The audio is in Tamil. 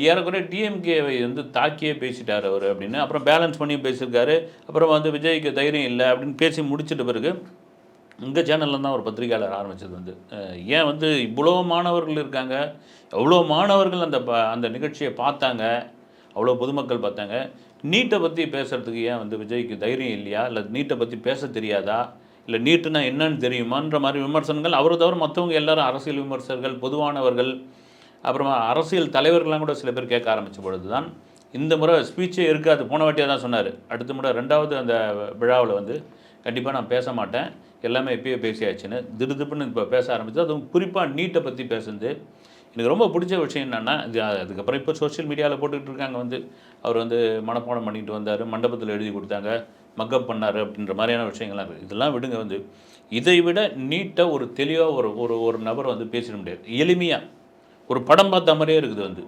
ஏறக்குறைய டிஎம்கேவை வந்து தாக்கியே பேசிட்டார் அவர் அப்படின்னு. அப்புறம் பேலன்ஸ் பண்ணி பேசியிருக்காரு. அப்புறம் வந்து விஜய்க்கு தைரியம் இல்ல அப்படின்னு பேசி முடிச்சிட்ட பிறகு, இந்த சேனல்ல தான் ஒரு பத்திரிகையாளர் ஆரம்பிச்சது வந்து. ஏன் வந்து இவ்வளோ மாணவர்கள் இருக்காங்க. எவ்வளோ மாணவர்கள் அந்த நிகழ்ச்சிய பார்த்தாங்க. அவ்வளோ பொதுமக்கள் பார்த்தாங்க. நீட்ட பத்தி பேசுறதுக்கு ஏன் வந்து விஜய்க்கு தைரியம் இல்லையா? இல்ல நீட்ட பத்தி பேச தெரியாதா? இல்ல நீட்டுனா என்னன்னு தெரியுமான்ற மாரி விமர்சனங்கள் அவர தவிர மத்தவங்க எல்லாரும் அரசியல் விமர்சகர்கள், பொதுவானவர்கள், அப்புறமா அரசியல் தலைவர்கள்லாம் கூட சில பேர் கேட்க ஆரம்பிச்ச பொழுது தான், இந்த முறை ஸ்பீச்சே இருக்காது. போன வாட்டியா தான் சொன்னாரு. அடுத்த முறை 2வது அந்த விழாவுல வந்து, கண்டிப்பா நான் பேச மாட்டேன். எல்லாமே இப்பயே பேசியாச்சுன்னு. திடுதிப்புன்னு இப்ப பேச ஆரம்பிச்சது. அதுவும் குறிப்பா நீட்ட பத்தி பேசுனது. எனக்கு ரொம்ப பிடிச்ச விஷயம் என்னன்னா, இது அதுக்கப்புறம் இப்போ சோசியல் மீடியால போட்டுக்கிட்டு இருக்காங்க வந்து, அவர் வந்து மனப்பாடம் பண்ணிட்டு வந்தாரு. மண்டபத்தில எழுதி குடுத்தாங்க. மக்கப் பண்ணாரு அப்படின்ற மாரியான விஷயங்கள்லாம் இருக்கு. இதெல்லாம் விடுங்க வந்து. இதை விட நீட்டா ஒரு தெளிவா ஒரு ஒரு ஒரு நபர் வந்து பேசிட முடியாது. எளிமையா. ஒரு படம் பார்த்த மாரியே இருக்குது வந்து.